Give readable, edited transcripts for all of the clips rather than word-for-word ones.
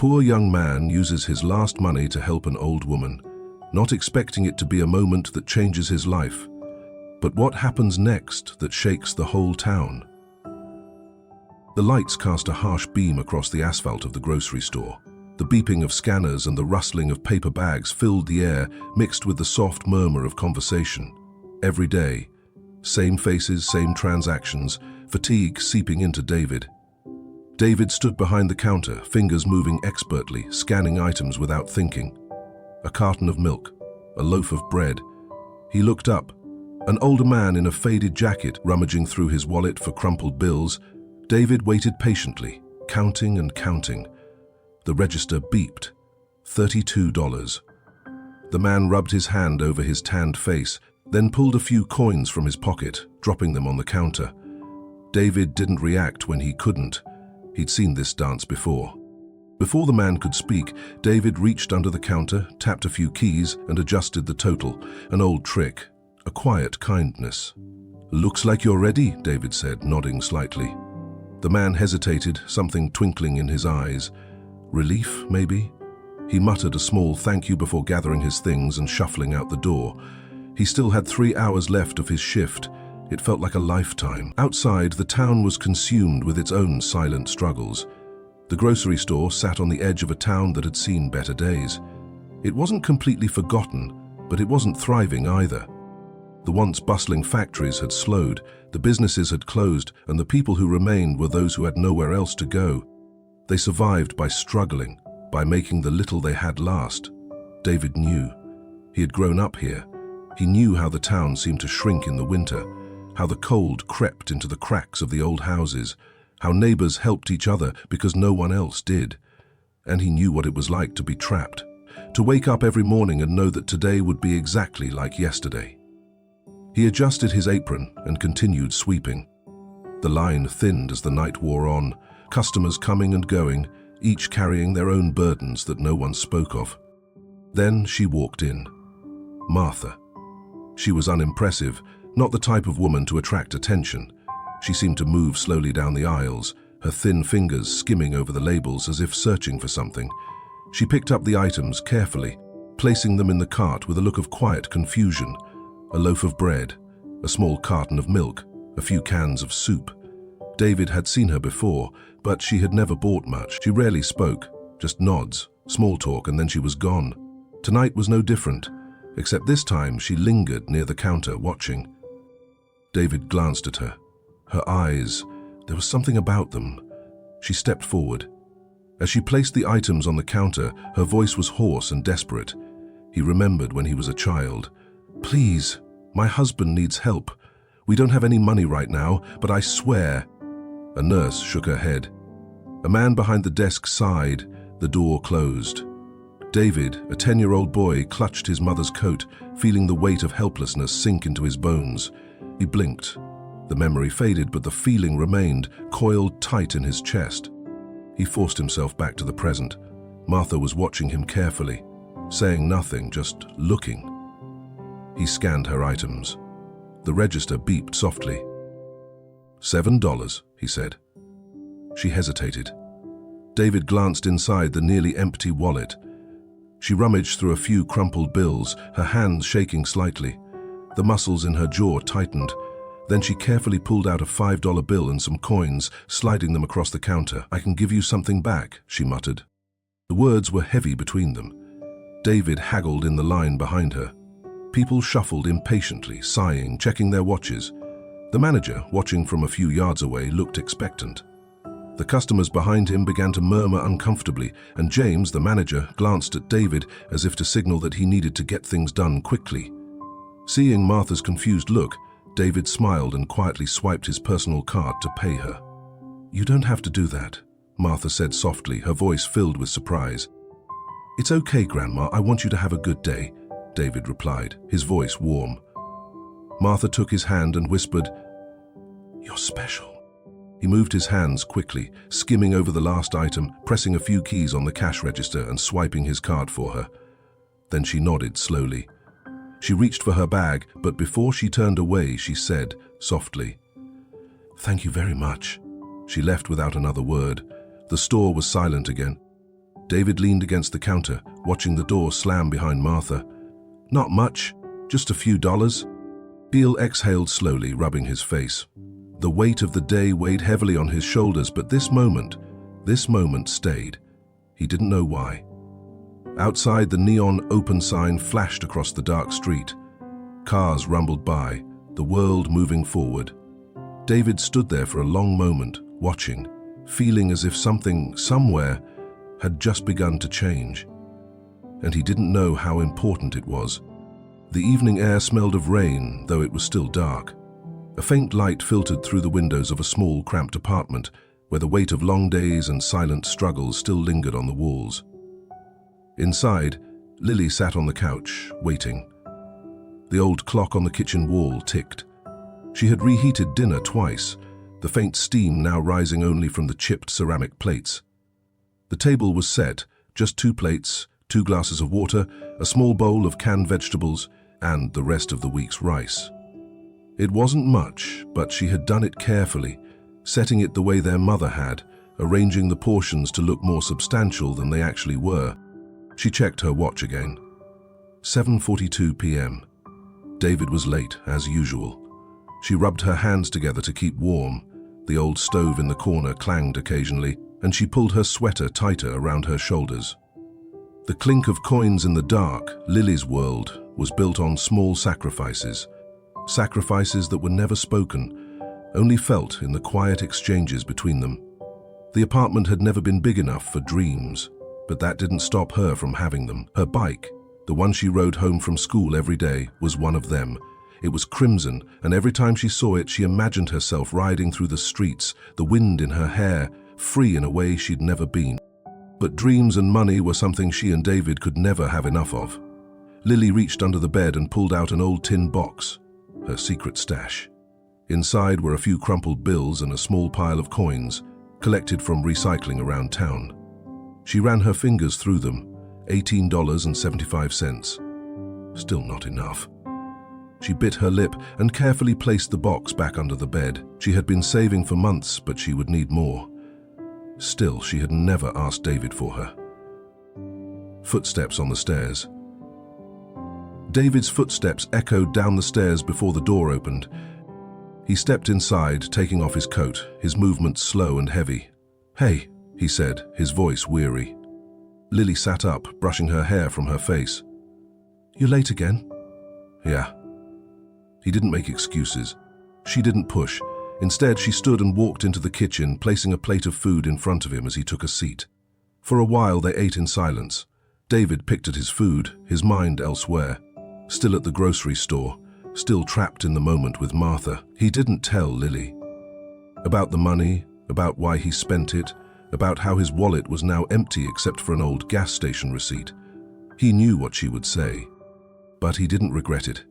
poor young man uses his last money to help an old woman, not expecting it to be a moment that changes his life. But what happens next that shakes the whole town? The lights cast a harsh beam across the asphalt of the grocery store. The beeping of scanners and the rustling of paper bags filled the air, mixed with the soft murmur of conversation. Every day, same faces, same transactions, fatigue seeping into David. David stood behind the counter, fingers moving expertly, scanning items without thinking. A carton of milk, a loaf of bread. He looked up. An older man in a faded jacket rummaging through his wallet for crumpled bills. David waited patiently, counting and counting. The register beeped. $32. The man rubbed his hand over his tanned face, then pulled a few coins from his pocket, dropping them on the counter. David didn't react when he couldn't. He'd seen this dance before. Before the man could speak, David reached under the counter, tapped a few keys, and adjusted the total. An old trick, a quiet kindness. "Looks like you're ready," David said, nodding slightly. The man hesitated, something twinkling in his eyes. Relief, maybe? He muttered a small thank you before gathering his things and shuffling out the door. He still had 3 hours left of his shift. It felt like a lifetime. Outside, the town was consumed with its own silent struggles. The grocery store sat on the edge of a town that had seen better days. It wasn't completely forgotten, but it wasn't thriving either. The once bustling factories had slowed, the businesses had closed, and the people who remained were those who had nowhere else to go. They survived by struggling, by making the little they had last. David knew. He had grown up here. He knew how the town seemed to shrink in the winter, how the cold crept into the cracks of the old houses, how neighbors helped each other because no one else did. And he knew what it was like to be trapped, to wake up every morning and know that today would be exactly like yesterday. He adjusted his apron and continued sweeping. The line thinned as the night wore on, customers coming and going, each carrying their own burdens that no one spoke of. Then she walked in. Martha. She was unimpressive, not the type of woman to attract attention. She seemed to move slowly down the aisles, her thin fingers skimming over the labels as if searching for something. She picked up the items carefully, placing them in the cart with a look of quiet confusion. A loaf of bread, a small carton of milk, a few cans of soup. David had seen her before, but she had never bought much. She rarely spoke, just nods, small talk, and then she was gone. Tonight was no different, except this time she lingered near the counter, watching. David glanced at her. Her eyes, there was something about them. She stepped forward. As she placed the items on the counter, her voice was hoarse and desperate. He remembered when he was a child. "Please, my husband needs help. We don't have any money right now, but I swear." A nurse shook her head. A man behind the desk sighed. The door closed. David, a 10-year-old boy, clutched his mother's coat, feeling the weight of helplessness sink into his bones. He blinked. The memory faded, but the feeling remained, coiled tight in his chest. He forced himself back to the present. Martha was watching him carefully, saying nothing, just looking. He scanned her items. The register beeped softly. $7, he said. She hesitated. David glanced inside the nearly empty wallet. She rummaged through a few crumpled bills, her hands shaking slightly. The muscles in her jaw tightened. Then she carefully pulled out a $5 bill and some coins, sliding them across the counter. "I can give you something back," she muttered. The words were heavy between them. David haggled in the line behind her. People shuffled impatiently, sighing, checking their watches. The manager, watching from a few yards away, looked expectant. The customers behind him began to murmur uncomfortably, and James, the manager, glanced at David as if to signal that he needed to get things done quickly. Seeing Martha's confused look, David smiled and quietly swiped his personal card to pay her. "You don't have to do that," Martha said softly, her voice filled with surprise. "It's okay, Grandma. I want you to have a good day," David replied, his voice warm. Martha took his hand and whispered, "You're special." He moved his hands quickly, skimming over the last item, pressing a few keys on the cash register and swiping his card for her. Then she nodded slowly. She reached for her bag, but before she turned away, she said, softly, "Thank you very much." She left without another word. The store was silent again. David leaned against the counter, watching the door slam behind Martha. "Not much, just a few dollars." Beale exhaled slowly, rubbing his face. The weight of the day weighed heavily on his shoulders, but this moment stayed. He didn't know why. Outside, the neon open sign flashed across the dark street. Cars rumbled by, the world moving forward. David stood there for a long moment, watching, feeling as if something, somewhere, had just begun to change. And he didn't know how important it was. The evening air smelled of rain, though it was still dark. A faint light filtered through the windows of a small, cramped apartment, where the weight of long days and silent struggles still lingered on the walls. Inside, Lily sat on the couch, waiting. The old clock on the kitchen wall ticked. She had reheated dinner twice, the faint steam now rising only from the chipped ceramic plates. The table was set, just 2 plates, 2 glasses of water, a small bowl of canned vegetables, and the rest of the week's rice. It wasn't much, but she had done it carefully, setting it the way their mother had, arranging the portions to look more substantial than they actually were. She checked her watch again. 7:42 p.m. David was late, as usual. She rubbed her hands together to keep warm. The old stove in the corner clanged occasionally, and she pulled her sweater tighter around her shoulders. The clink of coins in the dark, Lily's world, was built on small sacrifices. Sacrifices that were never spoken, only felt in the quiet exchanges between them. The apartment had never been big enough for dreams, but that didn't stop her from having them. Her bike, the one she rode home from school every day, was one of them. It was crimson, and every time she saw it, she imagined herself riding through the streets, the wind in her hair, free in a way she'd never been. But dreams and money were something she and David could never have enough of. Lily reached under the bed and pulled out an old tin box, her secret stash. Inside were a few crumpled bills and a small pile of coins, collected from recycling around town. She ran her fingers through them, $18.75. Still not enough. She bit her lip and carefully placed the box back under the bed. She had been saving for months, but she would need more. Still, she had never asked David for her. Footsteps on the stairs. David's footsteps echoed down the stairs before the door opened. He stepped inside, taking off his coat, his movements slow and heavy. "Hey," he said, his voice weary. Lily sat up, brushing her hair from her face. "You late again?" "Yeah." He didn't make excuses. She didn't push. Instead, she stood and walked into the kitchen, placing a plate of food in front of him as he took a seat. For a while, they ate in silence. David picked at his food, his mind elsewhere. Still at the grocery store, still trapped in the moment with Martha. He didn't tell Lily. About the money, about why he spent it, about how his wallet was now empty except for an old gas station receipt. He knew what she would say, but he didn't regret it.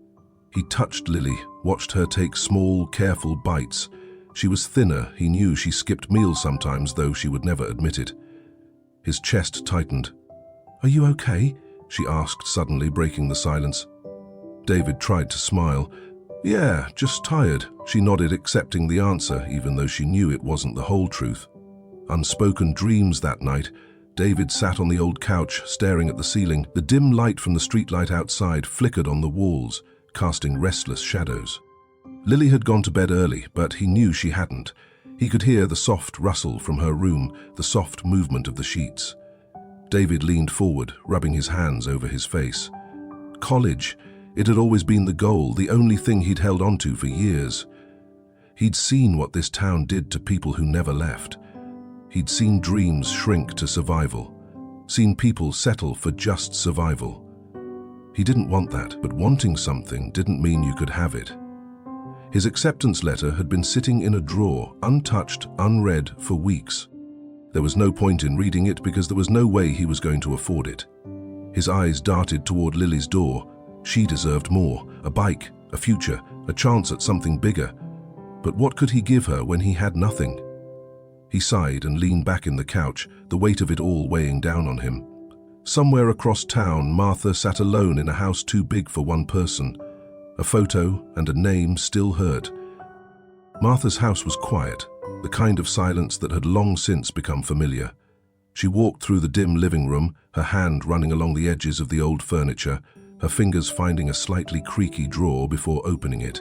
He touched Lily, watched her take small, careful bites. She was thinner. He knew she skipped meals sometimes, though she would never admit it. His chest tightened. "Are you okay?" she asked, suddenly breaking the silence. David tried to smile. "Yeah, just tired." She nodded, accepting the answer, even though she knew it wasn't the whole truth. Unspoken dreams that night. David sat on the old couch, staring at the ceiling. The dim light from the streetlight outside flickered on the walls, casting restless shadows. Lily had gone to bed early, but he knew she hadn't. He could hear the soft rustle from her room, the soft movement of the sheets. David leaned forward, rubbing his hands over his face. College. It had always been the goal, the only thing he'd held onto for years. He'd seen what this town did to people who never left. He'd seen dreams shrink to survival, seen people settle for just survival. He didn't want that, but wanting something didn't mean you could have it. His acceptance letter had been sitting in a drawer, untouched, unread, for weeks. There was no point in reading it because there was no way he was going to afford it. His eyes darted toward Lily's door. She deserved more, a bike, a future, a chance at something bigger. But what could he give her when he had nothing? He sighed and leaned back in the couch, the weight of it all weighing down on him. Somewhere across town, Martha sat alone in a house too big for one person. A photo and a name still hurt. Martha's house was quiet, the kind of silence that had long since become familiar. She walked through the dim living room, her hand running along the edges of the old furniture, her fingers finding a slightly creaky drawer before opening it.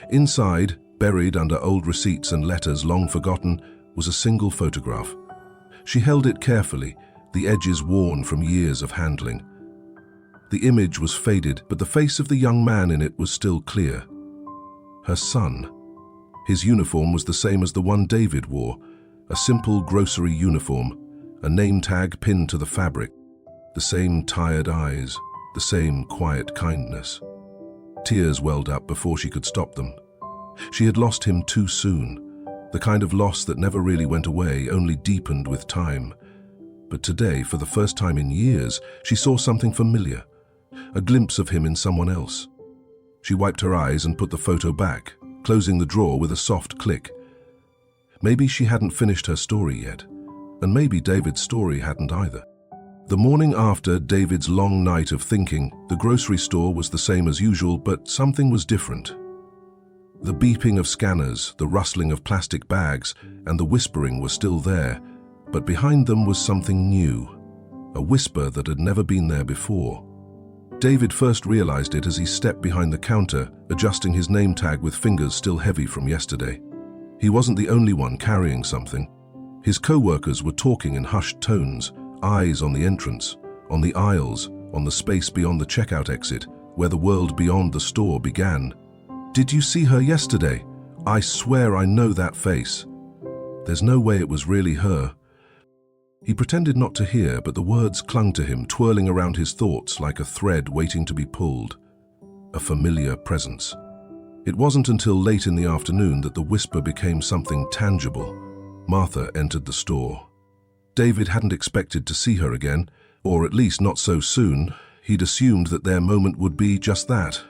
Inside, buried under old receipts and letters long forgotten, was a single photograph. She held it carefully, the edges worn from years of handling. The image was faded, but the face of the young man in it was still clear. Her son. His uniform was the same as the one David wore, a simple grocery uniform, a name tag pinned to the fabric. The same tired eyes, the same quiet kindness. Tears welled up before she could stop them. She had lost him too soon, the kind of loss that never really went away, only deepened with time. But today, for the first time in years, she saw something familiar, a glimpse of him in someone else. She wiped her eyes and put the photo back, closing the drawer with a soft click. Maybe she hadn't finished her story yet, and maybe David's story hadn't either. The morning after David's long night of thinking, the grocery store was the same as usual, but something was different. The beeping of scanners, the rustling of plastic bags, and the whispering were still there, but behind them was something new, a whisper that had never been there before. David first realized it as he stepped behind the counter, adjusting his name tag with fingers still heavy from yesterday. He wasn't the only one carrying something. His co-workers were talking in hushed tones, eyes on the entrance, on the aisles, on the space beyond the checkout exit, where the world beyond the store began. "Did you see her yesterday? I swear I know that face." There's no way it was really her. He pretended not to hear, but the words clung to him, twirling around his thoughts like a thread waiting to be pulled. A familiar presence. It wasn't until late in the afternoon that the whisper became something tangible. Martha entered the store. David hadn't expected to see her again, or at least not so soon. He'd assumed that their moment would be just that.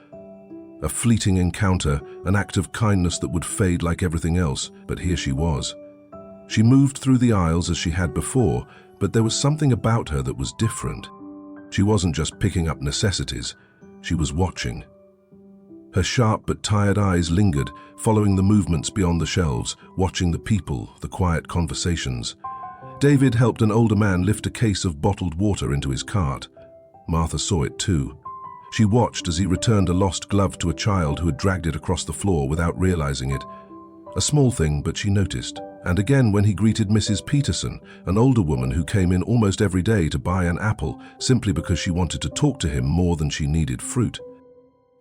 A fleeting encounter, an act of kindness that would fade like everything else, but here she was. She moved through the aisles as she had before, but there was something about her that was different. She wasn't just picking up necessities, she was watching. Her sharp but tired eyes lingered, following the movements beyond the shelves, watching the people, the quiet conversations. David helped an older man lift a case of bottled water into his cart. Martha saw it too. She watched as he returned a lost glove to a child who had dragged it across the floor without realizing it. A small thing, but she noticed. And again when he greeted Mrs. Peterson, an older woman who came in almost every day to buy an apple simply because she wanted to talk to him more than she needed fruit.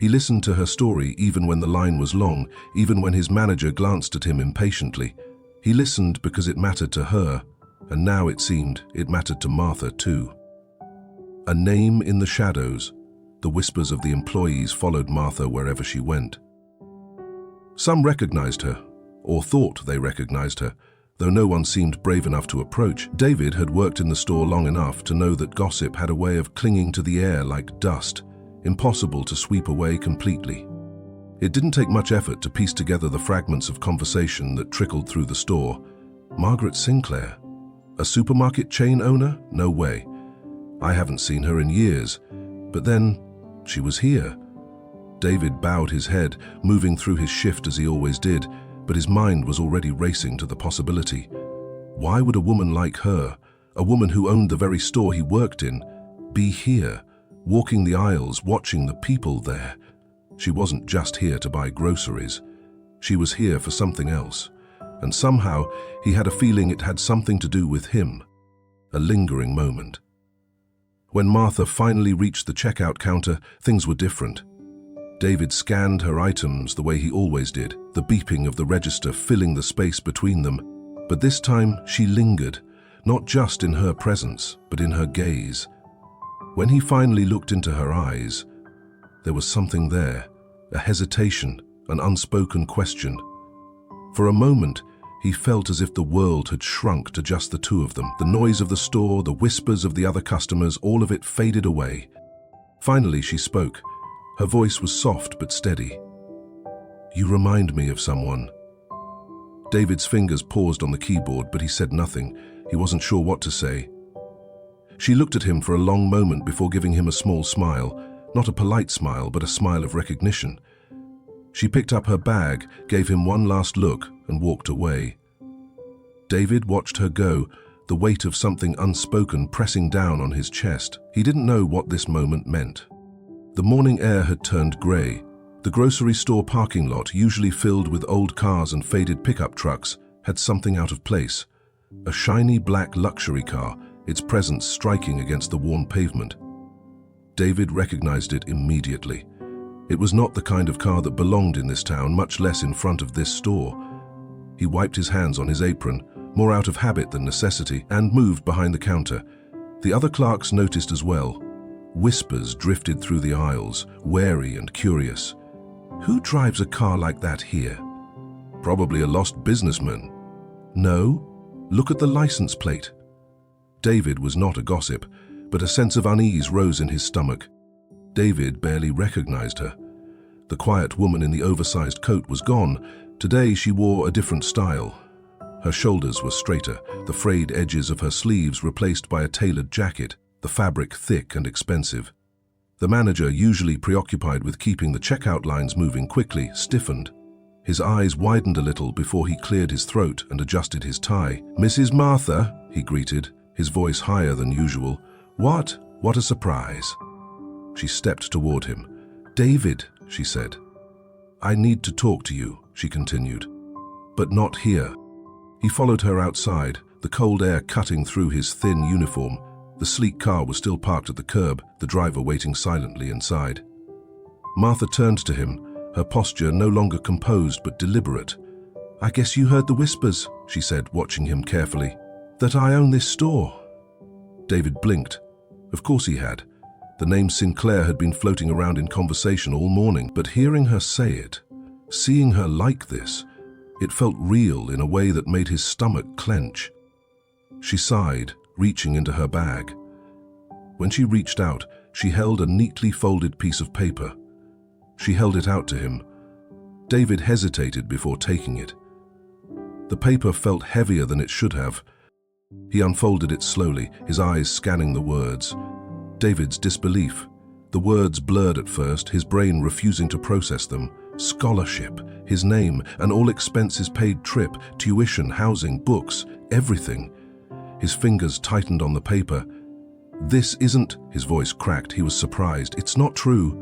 He listened to her story even when the line was long, even when his manager glanced at him impatiently. He listened because it mattered to her, and now it seemed it mattered to Martha too. A name in the shadows. The whispers of the employees followed Martha wherever she went. Some recognized her, or thought they recognized her, though no one seemed brave enough to approach. David had worked in the store long enough to know that gossip had a way of clinging to the air like dust, impossible to sweep away completely. It didn't take much effort to piece together the fragments of conversation that trickled through the store. Margaret Sinclair? A supermarket chain owner? No way. I haven't seen her in years. But then, she was here. David bowed his head, moving through his shift as he always did, but his mind was already racing to the possibility. Why would a woman like her, a woman who owned the very store he worked in, be here, walking the aisles, watching the people there? She wasn't just here to buy groceries. She was here for something else, and somehow he had a feeling it had something to do with him. A lingering moment. When Martha finally reached the checkout counter, things were different. David scanned her items the way he always did, the beeping of the register filling the space between them. But this time she lingered, not just in her presence, but in her gaze. When he finally looked into her eyes, there was something there, a hesitation, an unspoken question. For a moment, he felt as if the world had shrunk to just the two of them. The noise of the store, the whispers of the other customers, all of it faded away. Finally she spoke. Her voice was soft but steady. "You remind me of someone." David's fingers paused on the keyboard, but he said nothing. He wasn't sure what to say. She looked at him for a long moment before giving him a small smile, not a polite smile, but a smile of recognition. She picked up her bag, gave him one last look, and walked away. David watched her go, the weight of something unspoken pressing down on his chest. He didn't know what this moment meant. The morning air had turned grey. The grocery store parking lot, usually filled with old cars and faded pickup trucks, had something out of place. A shiny black luxury car, its presence striking against the worn pavement. David recognized it immediately. It was not the kind of car that belonged in this town, much less in front of this store. He wiped his hands on his apron, more out of habit than necessity, and moved behind the counter. The other clerks noticed as well. Whispers drifted through the aisles, wary and curious. Who drives a car like that here? Probably a lost businessman. No? Look at the license plate. David was not a gossip, but a sense of unease rose in his stomach. David barely recognized her. The quiet woman in the oversized coat was gone. Today she wore a different style. Her shoulders were straighter, the frayed edges of her sleeves replaced by a tailored jacket, the fabric thick and expensive. The manager, usually preoccupied with keeping the checkout lines moving quickly, stiffened. His eyes widened a little before he cleared his throat and adjusted his tie. "Mrs. Martha," he greeted, his voice higher than usual. What a surprise." She stepped toward him. "David," she said. "I need to talk to you," she continued. "But not here." He followed her outside, the cold air cutting through his thin uniform. The sleek car was still parked at the curb, the driver waiting silently inside. Martha turned to him, her posture no longer composed but deliberate. "I guess you heard the whispers," she said, watching him carefully. "That I own this store." David blinked. Of course he had. The name Sinclair had been floating around in conversation all morning, but hearing her say it, seeing her like this, it felt real in a way that made his stomach clench. She sighed, reaching into her bag. When she reached out, she held a neatly folded piece of paper. She held it out to him. David hesitated before taking it. The paper felt heavier than it should have. He unfolded it slowly, his eyes scanning the words. David's disbelief. The words blurred at first, his brain refusing to process them. Scholarship, his name, an all-expenses-paid trip, tuition, housing, books, everything. His fingers tightened on the paper. "This isn't," his voice cracked. He was surprised. "It's not true."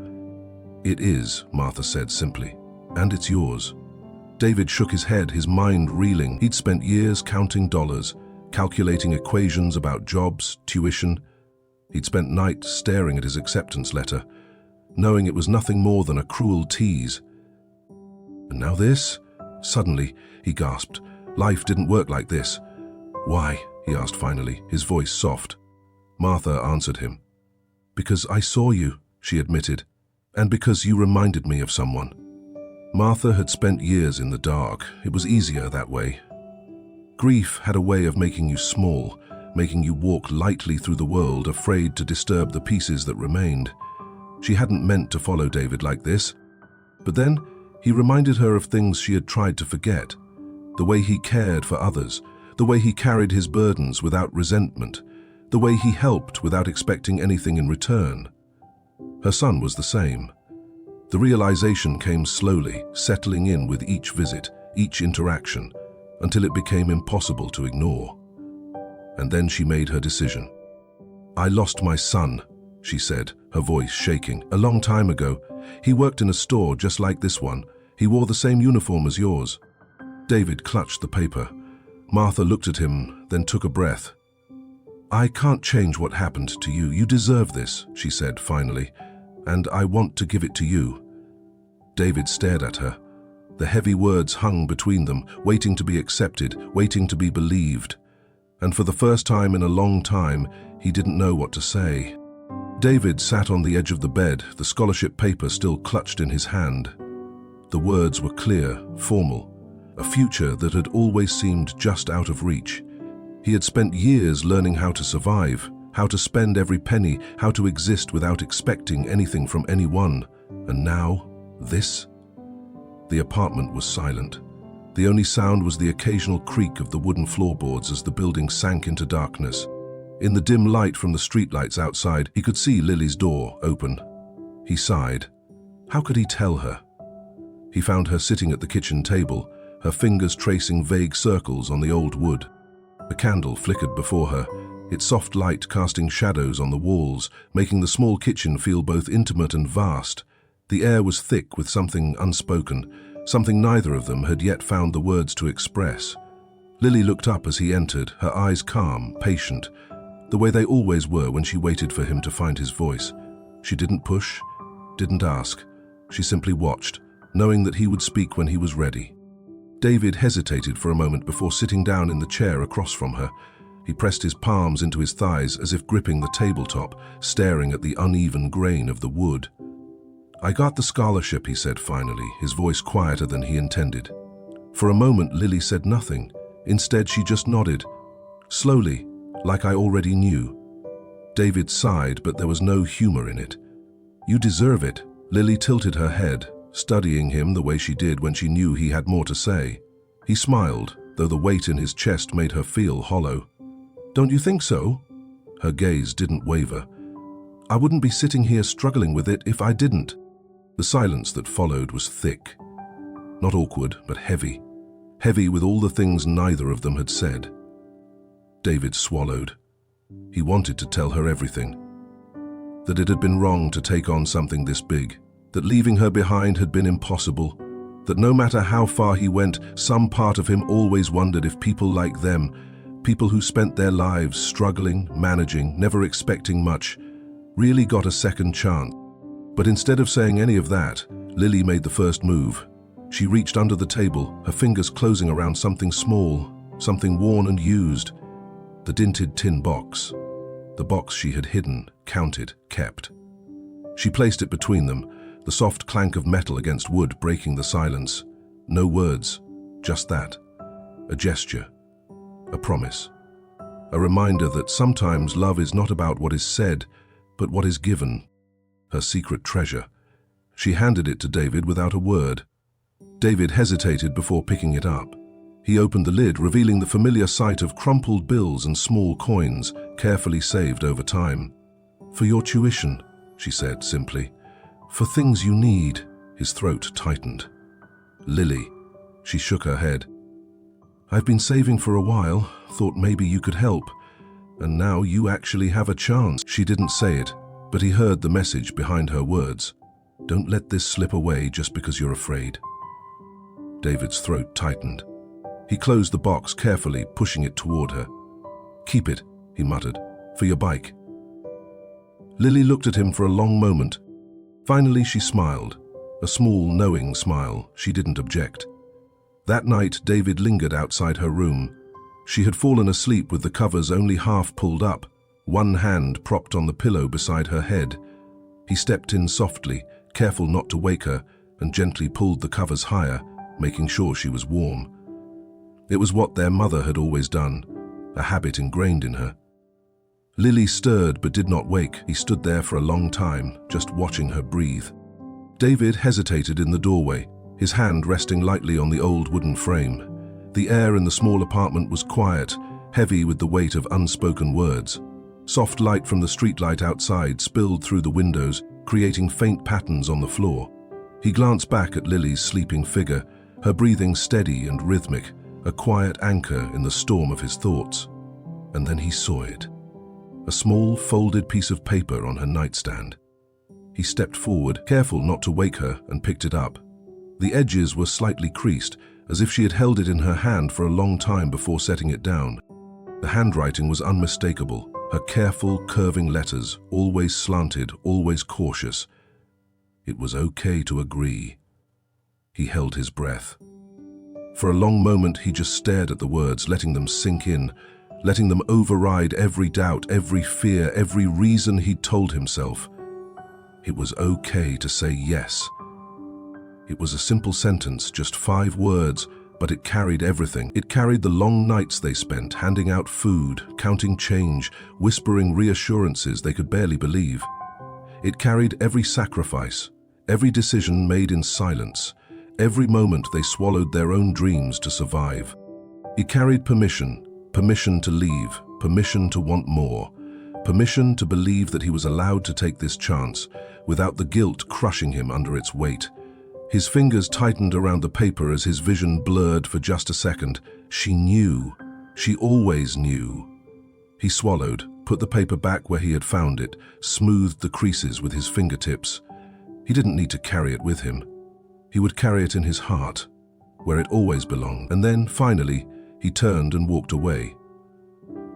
"It is," Martha said simply, "and it's yours." David shook his head, his mind reeling. He'd spent years counting dollars, calculating equations about jobs, tuition. He'd spent nights staring at his acceptance letter, knowing it was nothing more than a cruel tease. And now this? Suddenly, he gasped. Life didn't work like this. "Why?" he asked finally, his voice soft. Martha answered him. "Because I saw you," she admitted, "and because you reminded me of someone." Martha had spent years in the dark. It was easier that way. Grief had a way of making you small, making you walk lightly through the world, afraid to disturb the pieces that remained. She hadn't meant to follow David like this. But then, he reminded her of things she had tried to forget. The way he cared for others, the way he carried his burdens without resentment, the way he helped without expecting anything in return. Her son was the same. The realization came slowly, settling in with each visit, each interaction, until it became impossible to ignore. And then she made her decision. "I lost my son," she said, her voice shaking. "A long time ago. He worked in a store just like this one. He wore the same uniform as yours." David clutched the paper. Martha looked at him, then took a breath. "I can't change what happened to you. You deserve this," she said finally, "and I want to give it to you." David stared at her. The heavy words hung between them, waiting to be accepted, waiting to be believed. And for the first time in a long time, he didn't know what to say. David sat on the edge of the bed, the scholarship paper still clutched in his hand. The words were clear, formal, a future that had always seemed just out of reach. He had spent years learning how to survive, how to spend every penny, how to exist without expecting anything from anyone. And now, this? The apartment was silent. The only sound was the occasional creak of the wooden floorboards as the building sank into darkness. In the dim light from the streetlights outside, he could see Lily's door open. He sighed. How could he tell her? He found her sitting at the kitchen table, her fingers tracing vague circles on the old wood. A candle flickered before her, its soft light casting shadows on the walls, making the small kitchen feel both intimate and vast. The air was thick with something unspoken, something neither of them had yet found the words to express. Lily looked up as he entered, her eyes calm, patient, the way they always were when she waited for him to find his voice. She didn't push, didn't ask. She simply watched, knowing that he would speak when he was ready. David hesitated for a moment before sitting down in the chair across from her. He pressed his palms into his thighs as if gripping the tabletop, staring at the uneven grain of the wood. "I got the scholarship," he said finally, his voice quieter than he intended. For a moment, Lily said nothing. Instead, she just nodded, slowly, like I already knew. David sighed, but there was no humor in it. "You deserve it." Lily tilted her head, studying him the way she did when she knew he had more to say. He smiled, though the weight in his chest made her feel hollow. "Don't you think so?" Her gaze didn't waver. "I wouldn't be sitting here struggling with it if I didn't." The silence that followed was thick. Not awkward, but heavy. Heavy with all the things neither of them had said. David swallowed. He wanted to tell her everything. That it had been wrong to take on something this big. That leaving her behind had been impossible. That no matter how far he went, some part of him always wondered if people like them, people who spent their lives struggling, managing, never expecting much, really got a second chance. But instead of saying any of that, Lily made the first move. She reached under the table, her fingers closing around something small, something worn and used. The dinted tin box. The box she had hidden, counted, kept. She placed it between them, the soft clank of metal against wood breaking the silence. No words, just that. A gesture. A promise. A reminder that sometimes love is not about what is said, but what is given. Her secret treasure. She handed it to David without a word. David hesitated before picking it up. He opened the lid, revealing the familiar sight of crumpled bills and small coins, carefully saved over time. "For your tuition," she said simply. "For things you need." His throat tightened. "Lily." She shook her head. "I've been saving for a while, thought maybe you could help. And now you actually have a chance." She didn't say it, but he heard the message behind her words. "Don't let this slip away just because you're afraid." David's throat tightened. He closed the box carefully, pushing it toward her. "Keep it," he muttered, "for your bike." Lily looked at him for a long moment. Finally, she smiled, a small, knowing smile. She didn't object. That night, David lingered outside her room. She had fallen asleep with the covers only half pulled up, one hand propped on the pillow beside her head. He stepped in softly, careful not to wake her, and gently pulled the covers higher, making sure she was warm. It was what their mother had always done, a habit ingrained in her. Lily stirred but did not wake. He stood there for a long time, just watching her breathe. David hesitated in the doorway, his hand resting lightly on the old wooden frame. The air in the small apartment was quiet, heavy with the weight of unspoken words. Soft light from the streetlight outside spilled through the windows, creating faint patterns on the floor. He glanced back at Lily's sleeping figure, her breathing steady and rhythmic, a quiet anchor in the storm of his thoughts. And then he saw it. A small, folded piece of paper on her nightstand. He stepped forward, careful not to wake her, and picked it up. The edges were slightly creased, as if she had held it in her hand for a long time before setting it down. The handwriting was unmistakable, her careful, curving letters, always slanted, always cautious. It was okay to agree. He held his breath. For a long moment, he just stared at the words, letting them sink in, letting them override every doubt, every fear, every reason he'd told himself. It was okay to say yes. It was a simple sentence, just 5 words, but it carried everything. It carried the long nights they spent, handing out food, counting change, whispering reassurances they could barely believe. It carried every sacrifice, every decision made in silence, every moment they swallowed their own dreams to survive. It carried permission to leave, permission to want more, permission to believe that he was allowed to take this chance, without the guilt crushing him under its weight. His fingers tightened around the paper as his vision blurred for just a second. She knew. She always knew. He swallowed, put the paper back where he had found it, smoothed the creases with his fingertips. He didn't need to carry it with him. He would carry it in his heart, where it always belonged. And then, finally, he turned and walked away.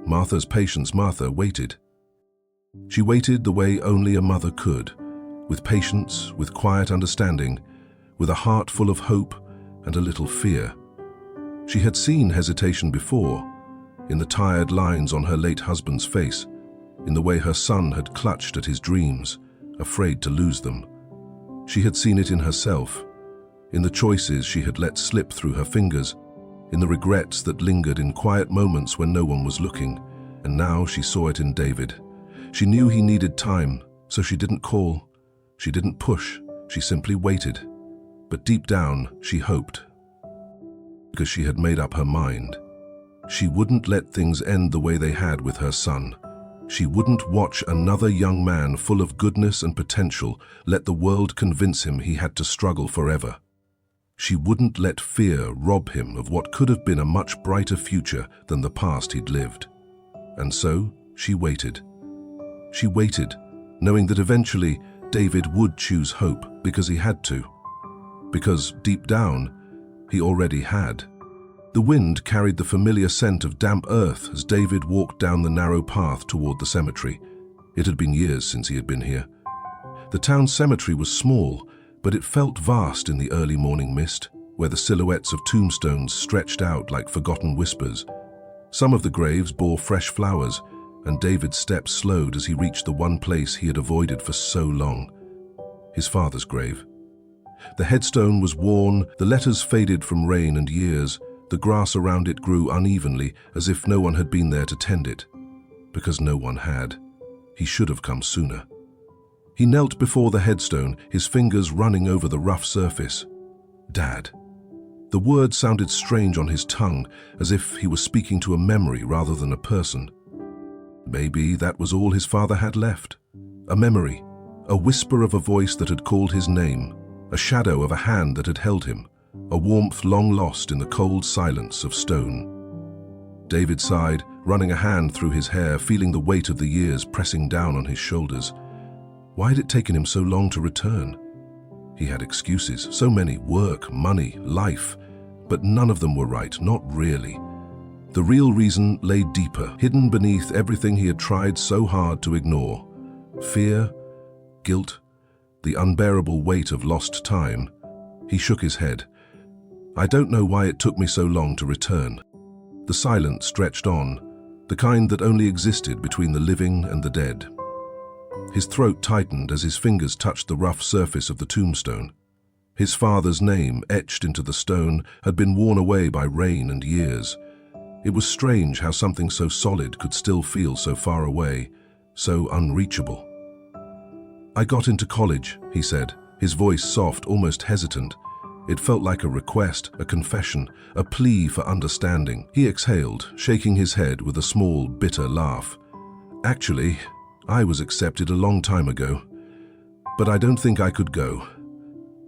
Martha's patience, Martha waited. She waited the way only a mother could, with patience, with quiet understanding, with a heart full of hope and a little fear. She had seen hesitation before, in the tired lines on her late husband's face, in the way her son had clutched at his dreams, afraid to lose them. She had seen it in herself, in the choices she had let slip through her fingers, in the regrets that lingered in quiet moments when no one was looking, and now she saw it in David. She knew he needed time, so she didn't call, she didn't push, she simply waited. But deep down, she hoped, because she had made up her mind. She wouldn't let things end the way they had with her son. She wouldn't watch another young man full of goodness and potential let the world convince him he had to struggle forever. She wouldn't let fear rob him of what could have been a much brighter future than the past he'd lived. And so, she waited. She waited, knowing that eventually David would choose hope because he had to. Because, deep down, he already had. The wind carried the familiar scent of damp earth as David walked down the narrow path toward the cemetery. It had been years since he had been here. The town cemetery was small, but it felt vast in the early morning mist, where the silhouettes of tombstones stretched out like forgotten whispers. Some of the graves bore fresh flowers, and David's steps slowed as he reached the one place he had avoided for so long, his father's grave. The headstone was worn, the letters faded from rain and years, the grass around it grew unevenly as if no one had been there to tend it. Because no one had. He should have come sooner. He knelt before the headstone, his fingers running over the rough surface. Dad. The word sounded strange on his tongue, as if he was speaking to a memory rather than a person. Maybe that was all his father had left. A memory, a whisper of a voice that had called his name, a shadow of a hand that had held him, a warmth long lost in the cold silence of stone. David sighed, running a hand through his hair, feeling the weight of the years pressing down on his shoulders. Why had it taken him so long to return? He had excuses, so many: work, money, life. But none of them were right, not really. The real reason lay deeper, hidden beneath everything he had tried so hard to ignore. Fear, guilt, the unbearable weight of lost time. He shook his head. I don't know why it took me so long to return. The silence stretched on, the kind that only existed between the living and the dead. His throat tightened as his fingers touched the rough surface of the tombstone. His father's name, etched into the stone, had been worn away by rain and years. It was strange how something so solid could still feel so far away, so unreachable. I got into college, he said, his voice soft, almost hesitant. It felt like a request, a confession, a plea for understanding. He exhaled, shaking his head with a small, bitter laugh. Actually, I was accepted a long time ago, but I don't think I could go.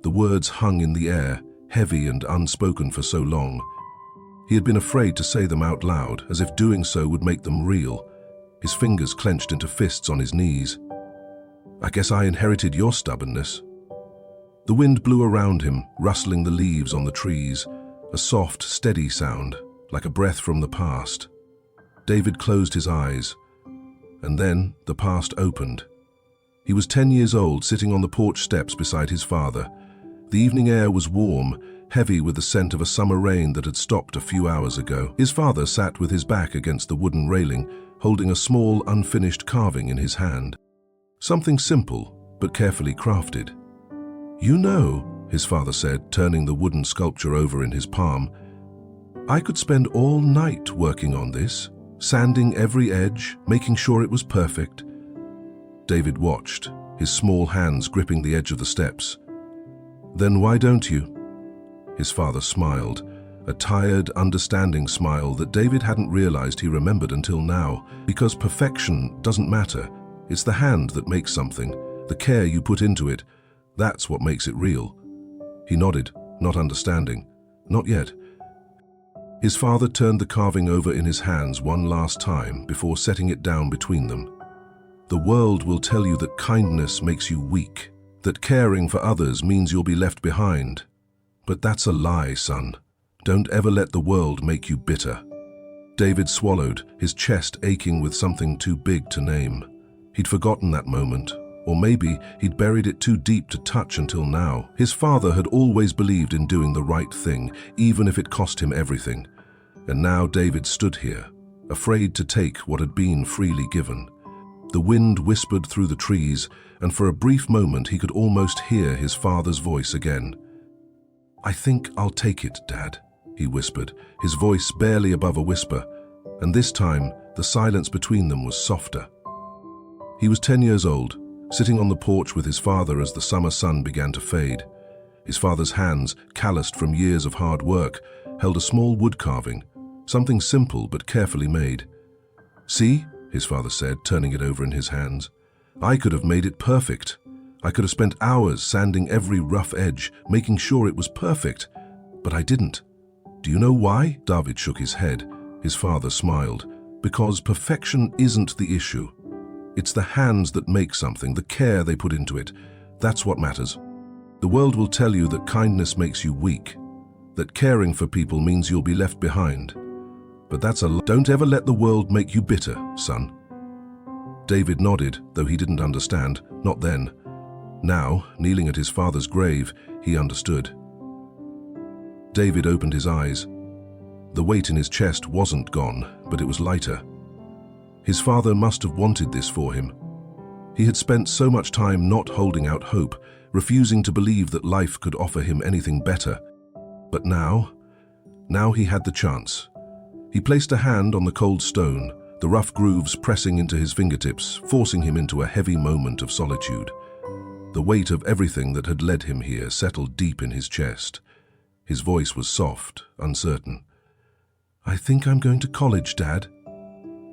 The words hung in the air, heavy and unspoken for so long. He had been afraid to say them out loud, as if doing so would make them real. His fingers clenched into fists on his knees. I guess I inherited your stubbornness. The wind blew around him, rustling the leaves on the trees, a soft, steady sound, like a breath from the past. David closed his eyes, and then the past opened. He was 10 years old, sitting on the porch steps beside his father. The evening air was warm, heavy with the scent of a summer rain that had stopped a few hours ago. His father sat with his back against the wooden railing, holding a small, unfinished carving in his hand. Something simple, but carefully crafted. You know, his father said, turning the wooden sculpture over in his palm, I could spend all night working on this, sanding every edge, making sure it was perfect. David watched, his small hands gripping the edge of the steps. Then why don't you? His father smiled, a tired, understanding smile that David hadn't realized he remembered until now. Because perfection doesn't matter. It's the hand that makes something, the care you put into it. That's what makes it real. He nodded, not understanding. Not yet. His father turned the carving over in his hands one last time before setting it down between them. The world will tell you that kindness makes you weak, that caring for others means you'll be left behind. But that's a lie, son. Don't ever let the world make you bitter. David swallowed, his chest aching with something too big to name. He'd forgotten that moment, or maybe he'd buried it too deep to touch until now. His father had always believed in doing the right thing, even if it cost him everything. And now David stood here, afraid to take what had been freely given. The wind whispered through the trees, and for a brief moment he could almost hear his father's voice again. "I think I'll take it, Dad," he whispered, his voice barely above a whisper, and this time the silence between them was softer. He was 10 years old, sitting on the porch with his father as the summer sun began to fade. His father's hands, calloused from years of hard work, held a small wood carving, something simple but carefully made. "See," his father said, turning it over in his hands. "I could have made it perfect. I could have spent hours sanding every rough edge, making sure it was perfect. But I didn't. Do you know why?" David shook his head. His father smiled. "Because perfection isn't the issue. It's the hands that make something, the care they put into it. That's what matters. The world will tell you that kindness makes you weak, that caring for people means you'll be left behind. But that's a lie. Don't ever let the world make you bitter, son." David nodded, though he didn't understand, not then. Now, kneeling at his father's grave, he understood. David opened his eyes. The weight in his chest wasn't gone, but it was lighter. His father must have wanted this for him. He had spent so much time not holding out hope, refusing to believe that life could offer him anything better. But now he had the chance. He placed a hand on the cold stone, the rough grooves pressing into his fingertips, forcing him into a heavy moment of solitude. The weight of everything that had led him here settled deep in his chest. His voice was soft, uncertain. "I think I'm going to college, Dad."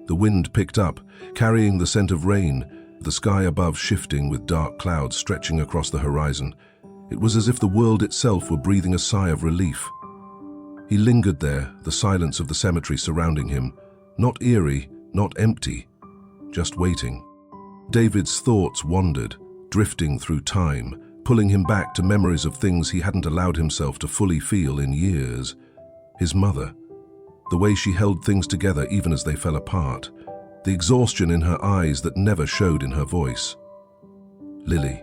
The wind picked up, carrying the scent of rain, the sky above shifting with dark clouds stretching across the horizon. It was as if the world itself were breathing a sigh of relief. He lingered there, the silence of the cemetery surrounding him, not eerie, not empty, just waiting. David's thoughts wandered, drifting through time, pulling him back to memories of things he hadn't allowed himself to fully feel in years. His mother, the way she held things together even as they fell apart, the exhaustion in her eyes that never showed in her voice. Lily,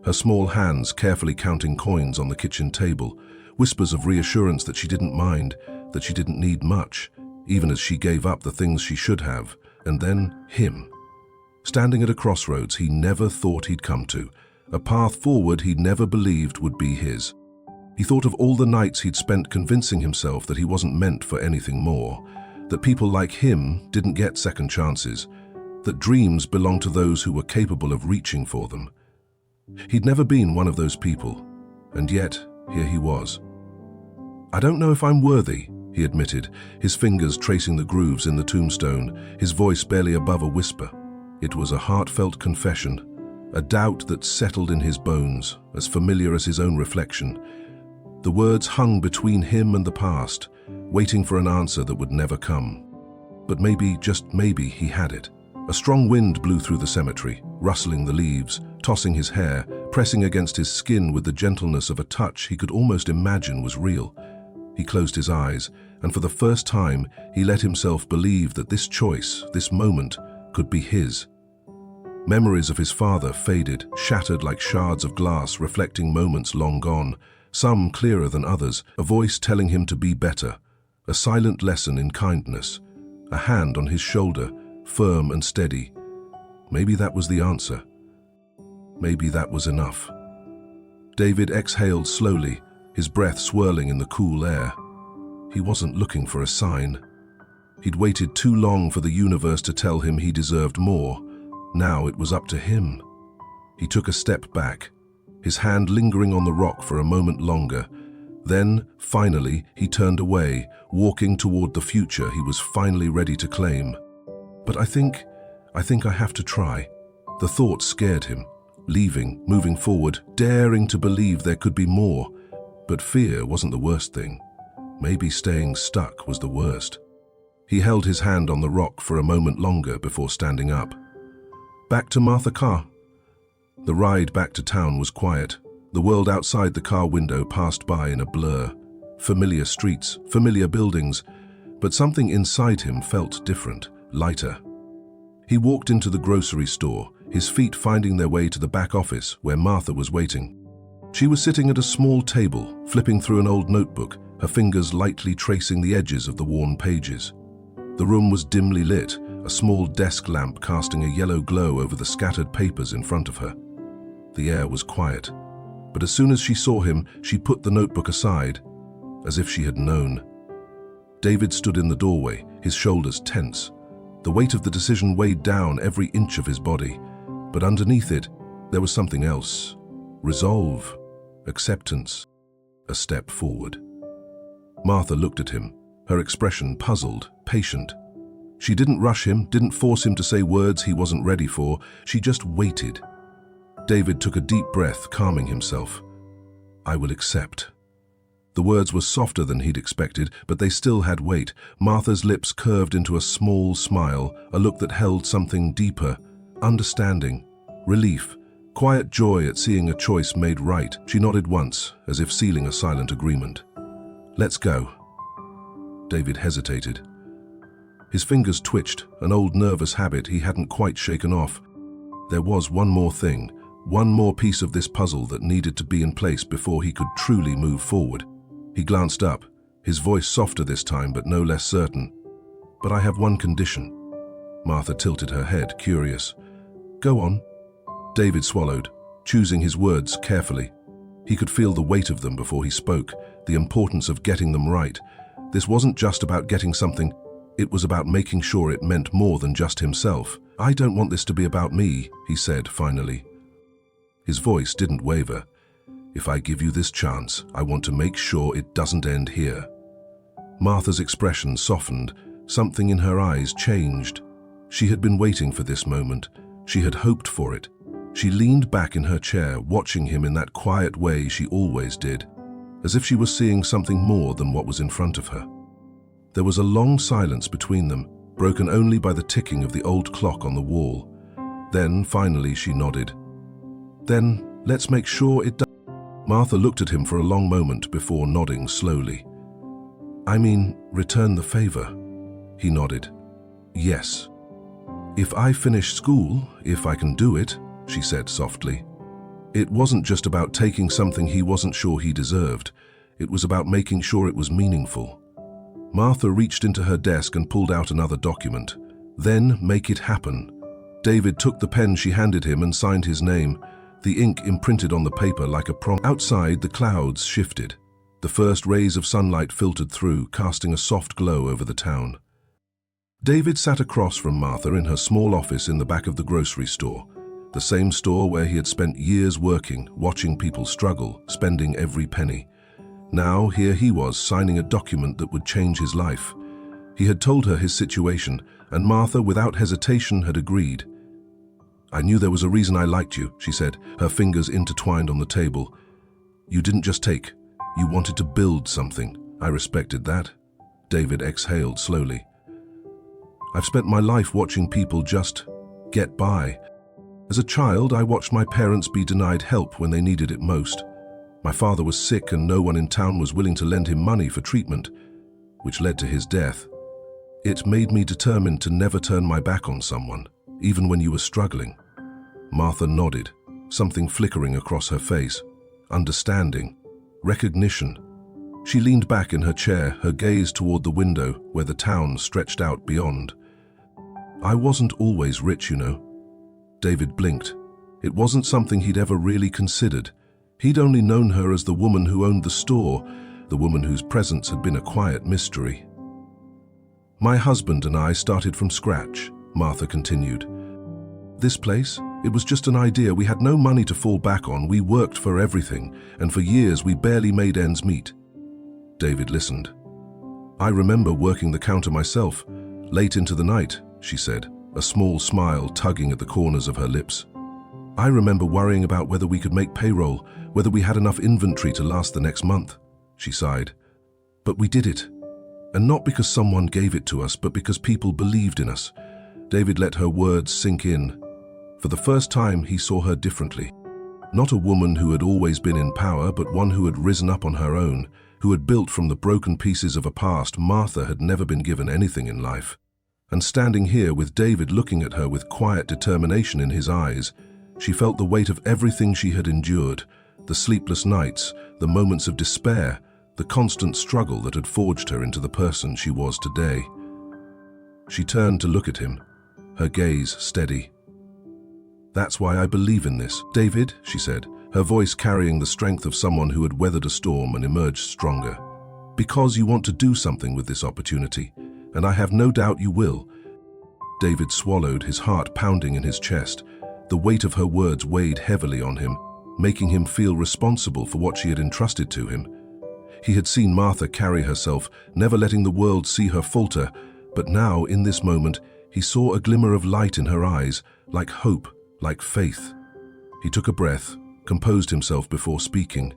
her small hands carefully counting coins on the kitchen table, whispers of reassurance that she didn't mind, that she didn't need much, even as she gave up the things she should have. And then him, standing at a crossroads he never thought he'd come to, a path forward he'd never believed would be his. He thought of all the nights he'd spent convincing himself that he wasn't meant for anything more, that people like him didn't get second chances, that dreams belonged to those who were capable of reaching for them. He'd never been one of those people, and yet here he was. "I don't know if I'm worthy," he admitted, his fingers tracing the grooves in the tombstone, his voice barely above a whisper. It was a heartfelt confession, a doubt that settled in his bones, as familiar as his own reflection. The words hung between him and the past, waiting for an answer that would never come. But maybe, just maybe, he had it. A strong wind blew through the cemetery, rustling the leaves, tossing his hair, pressing against his skin with the gentleness of a touch he could almost imagine was real. He closed his eyes, and for the first time he let himself believe that this choice, this moment, could be his. Memories of his father faded, shattered like shards of glass reflecting moments long gone, some clearer than others, a voice telling him to be better, a silent lesson in kindness, a hand on his shoulder, firm and steady. Maybe that was the answer. Maybe that was enough. David exhaled slowly, his breath swirling in the cool air. He wasn't looking for a sign. He'd waited too long for the universe to tell him he deserved more. Now it was up to him. He took a step back, his hand lingering on the rock for a moment longer. Then, finally, he turned away, walking toward the future he was finally ready to claim. But I think I have to try. The thought scared him. Leaving, moving forward, daring to believe there could be more. But fear wasn't the worst thing. Maybe staying stuck was the worst. He held his hand on the rock for a moment longer before standing up. Back to Martha Carr. The ride back to town was quiet. The world outside the car window passed by in a blur. Familiar streets, familiar buildings, but something inside him felt different, lighter. He walked into the grocery store, his feet finding their way to the back office where Martha was waiting. She was sitting at a small table, flipping through an old notebook, her fingers lightly tracing the edges of the worn pages. The room was dimly lit, a small desk lamp casting a yellow glow over the scattered papers in front of her. The air was quiet, but as soon as she saw him, she put the notebook aside, as if she had known. David stood in the doorway, his shoulders tense. The weight of the decision weighed down every inch of his body, but underneath it, there was something else. Resolve, acceptance, a step forward. Martha looked at him, her expression puzzled, patient. She didn't rush him, didn't force him to say words he wasn't ready for. She just waited. David took a deep breath, calming himself. I will accept. The words were softer than he'd expected, but they still had weight. Martha's lips curved into a small smile, a look that held something deeper, understanding, relief, quiet joy at seeing a choice made right. She nodded once, as if sealing a silent agreement. Let's go. David hesitated. His fingers twitched, an old nervous habit he hadn't quite shaken off. There was one more thing, one more piece of this puzzle that needed to be in place before he could truly move forward. He glanced up, his voice softer this time but no less certain. But I have one condition. Martha tilted her head, curious. Go on. David swallowed, choosing his words carefully. He could feel the weight of them before he spoke, the importance of getting them right. This wasn't just about getting something, it was about making sure it meant more than just himself. I don't want this to be about me, he said finally. His voice didn't waver. If I give you this chance, I want to make sure it doesn't end here. Martha's expression softened. Something in her eyes changed. She had been waiting for this moment. She had hoped for it. She leaned back in her chair, watching him in that quiet way she always did, as if she was seeing something more than what was in front of her. There was a long silence between them, broken only by the ticking of the old clock on the wall. Then, finally, she nodded. Then, let's make sure it does. Martha looked at him for a long moment before nodding slowly. I mean, return the favor. He nodded. Yes. If I finish school, if I can do it, she said softly. It wasn't just about taking something he wasn't sure he deserved. It was about making sure it was meaningful. Martha reached into her desk and pulled out another document. Then, make it happen. David took the pen she handed him and signed his name. The ink imprinted on the paper like a prompt. Outside, the clouds shifted. The first rays of sunlight filtered through, casting a soft glow over the town. David sat across from Martha in her small office in the back of the grocery store, the same store where he had spent years working, watching people struggle, spending every penny. Now, here he was, signing a document that would change his life. He had told her his situation, and Martha, without hesitation, had agreed. I knew there was a reason I liked you, she said, her fingers intertwined on the table. You didn't just take. You wanted to build something. I respected that. David exhaled slowly. I've spent my life watching people just get by. As a child, I watched my parents be denied help when they needed it most. My father was sick and no one in town was willing to lend him money for treatment, which led to his death. It made me determined to never turn my back on someone, even when you were struggling. Martha nodded, something flickering across her face. Understanding, recognition. She leaned back in her chair, her gaze toward the window where the town stretched out beyond. I wasn't always rich, you know. David blinked. It wasn't something he'd ever really considered. He'd only known her as the woman who owned the store, the woman whose presence had been a quiet mystery. My husband and I started from scratch, Martha continued. This place, it was just an idea. We had no money to fall back on. We worked for everything, and for years we barely made ends meet. David listened. I remember working the counter myself, late into the night, she said, a small smile tugging at the corners of her lips. I remember worrying about whether we could make payroll, whether we had enough inventory to last the next month, she sighed. But we did it. And not because someone gave it to us, but because people believed in us. David let her words sink in. For the first time, he saw her differently. Not a woman who had always been in power, but one who had risen up on her own, who had built from the broken pieces of a past. Martha had never been given anything in life. And standing here with David looking at her with quiet determination in his eyes, she felt the weight of everything she had endured, the sleepless nights, the moments of despair, the constant struggle that had forged her into the person she was today. She turned to look at him, her gaze steady. "That's why I believe in this, David," she said, her voice carrying the strength of someone who had weathered a storm and emerged stronger. "Because you want to do something with this opportunity, and I have no doubt you will." David swallowed, his heart pounding in his chest. The weight of her words weighed heavily on him, making him feel responsible for what she had entrusted to him. He had seen Martha carry herself, never letting the world see her falter, but now, in this moment, he saw a glimmer of light in her eyes, like hope, like faith. He took a breath, composed himself before speaking.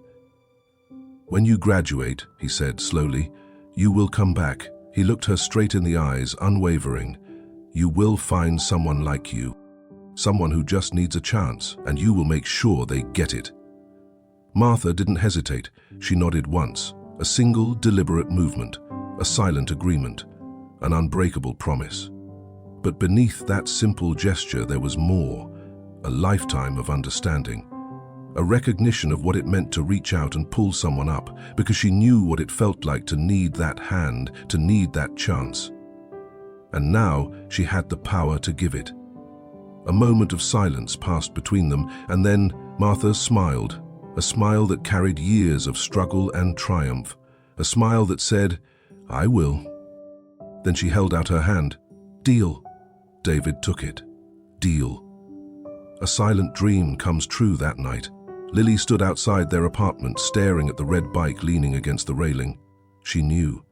"When you graduate," he said slowly, "you will come back." He looked her straight in the eyes, unwavering. "You will find someone like you, someone who just needs a chance, and you will make sure they get it." Martha didn't hesitate. She nodded once, a single deliberate movement, a silent agreement, an unbreakable promise. But beneath that simple gesture there was more, a lifetime of understanding, a recognition of what it meant to reach out and pull someone up, because she knew what it felt like to need that hand, to need that chance. And now she had the power to give it. A moment of silence passed between them, and then Martha smiled, a smile that carried years of struggle and triumph, a smile that said, "I will." Then she held out her hand. "Deal." David took it. Deal. A silent dream comes true that night. Lily stood outside their apartment, staring at the red bike leaning against the railing. She knew.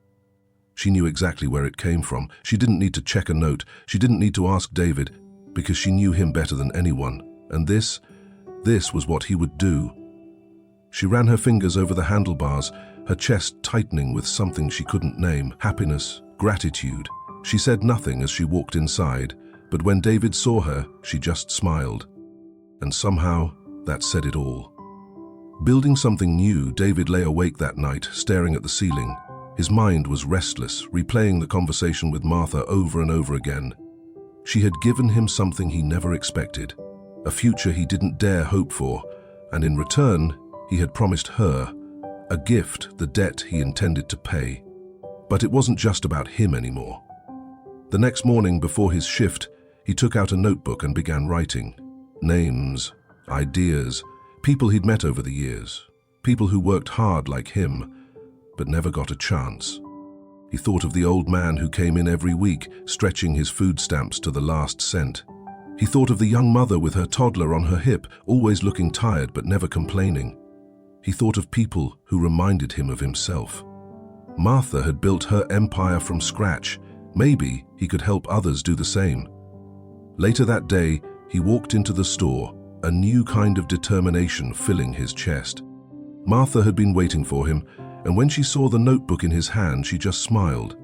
She knew exactly where it came from. She didn't need to check a note. She didn't need to ask David, because she knew him better than anyone. And this was what he would do. She ran her fingers over the handlebars, her chest tightening with something she couldn't name. Happiness, gratitude. She said nothing as she walked inside, but when David saw her, she just smiled. And somehow, that said it all. Building something new, David lay awake that night, staring at the ceiling. His mind was restless, replaying the conversation with Martha over and over again. She had given him something he never expected, a future he didn't dare hope for, and in return, he had promised her a gift, the debt he intended to pay. But it wasn't just about him anymore. The next morning before his shift, he took out a notebook and began writing. Names, ideas, people he'd met over the years, people who worked hard like him, but never got a chance. He thought of the old man who came in every week, stretching his food stamps to the last cent. He thought of the young mother with her toddler on her hip, always looking tired but never complaining. He thought of people who reminded him of himself. Martha had built her empire from scratch. Maybe he could help others do the same. Later that day, he walked into the store, a new kind of determination filling his chest. Martha had been waiting for him, and when she saw the notebook in his hand, she just smiled.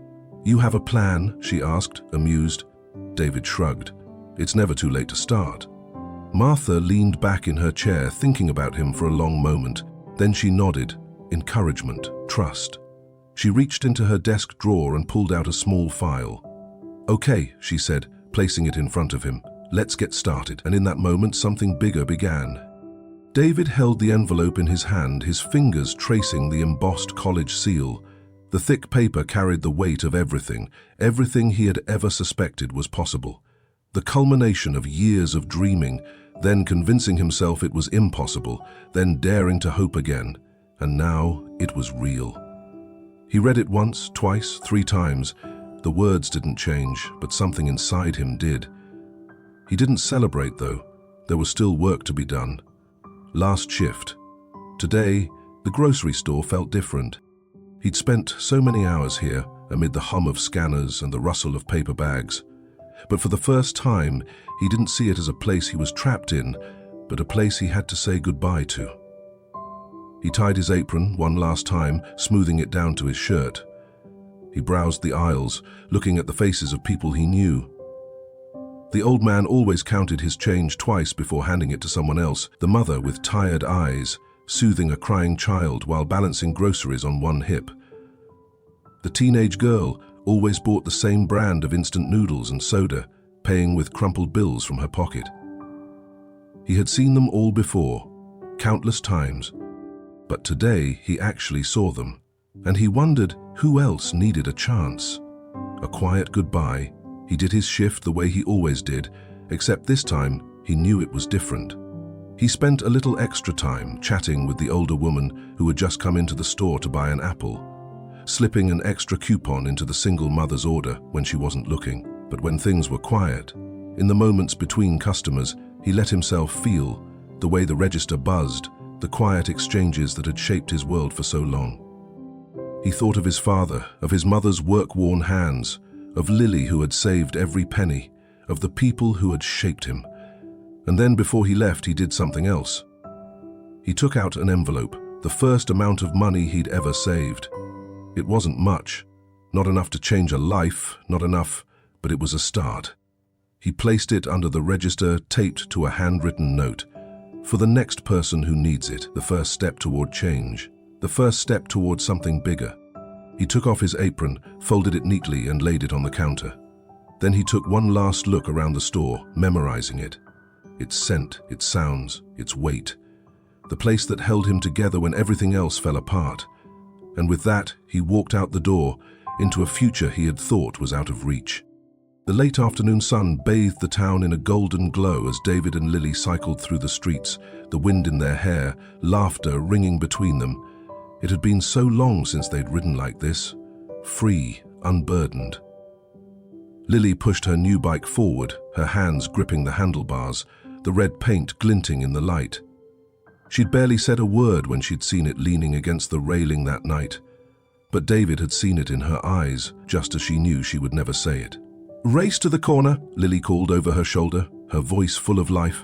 "You have a plan?" she asked, amused. David shrugged. "It's never too late to start." Martha leaned back in her chair, thinking about him for a long moment. Then she nodded. Encouragement, trust. She reached into her desk drawer and pulled out a small file. "Okay," she said, placing it in front of him. "Let's get started." And in that moment, something bigger began. David held the envelope in his hand, his fingers tracing the embossed college seal. The thick paper carried the weight of everything. Everything he had ever suspected was possible. The culmination of years of dreaming, then convincing himself it was impossible, then daring to hope again. And now it was real. He read it once, twice, 3 times. The words didn't change, but something inside him did. He didn't celebrate, though. There was still work to be done. Last shift. Today, the grocery store felt different. He'd spent so many hours here, amid the hum of scanners and the rustle of paper bags. But for the first time, he didn't see it as a place he was trapped in, but a place he had to say goodbye to. He tied his apron one last time, smoothing it down to his shirt. He browsed the aisles, looking at the faces of people he knew. The old man always counted his change twice before handing it to someone else, the mother with tired eyes, soothing a crying child while balancing groceries on one hip. The teenage girl always bought the same brand of instant noodles and soda, paying with crumpled bills from her pocket. He had seen them all before, countless times, but today he actually saw them, and he wondered who else needed a chance. A quiet goodbye. He did his shift the way he always did, except this time he knew it was different. He spent a little extra time chatting with the older woman who had just come into the store to buy an apple, slipping an extra coupon into the single mother's order when she wasn't looking. But when things were quiet, in the moments between customers, he let himself feel the way the register buzzed, the quiet exchanges that had shaped his world for so long. He thought of his father, of his mother's work-worn hands, of Lily who had saved every penny, of the people who had shaped him. And then before he left, he did something else. He took out an envelope, the first amount of money he'd ever saved. It wasn't much, not enough to change a life, not enough, but it was a start. He placed it under the register, taped to a handwritten note. For the next person who needs it, the first step toward change, the first step toward something bigger. He took off his apron, folded it neatly and laid it on the counter. Then he took one last look around the store, memorizing it. Its scent, its sounds, its weight. The place that held him together when everything else fell apart. And with that, he walked out the door, into a future he had thought was out of reach. The late afternoon sun bathed the town in a golden glow as David and Lily cycled through the streets, the wind in their hair, laughter ringing between them. It had been so long since they'd ridden like this, free, unburdened. Lily pushed her new bike forward, her hands gripping the handlebars, the red paint glinting in the light. She'd barely said a word when she'd seen it leaning against the railing that night, but David had seen it in her eyes, just as she knew she would never say it. "Race to the corner," Lily called over her shoulder, her voice full of life.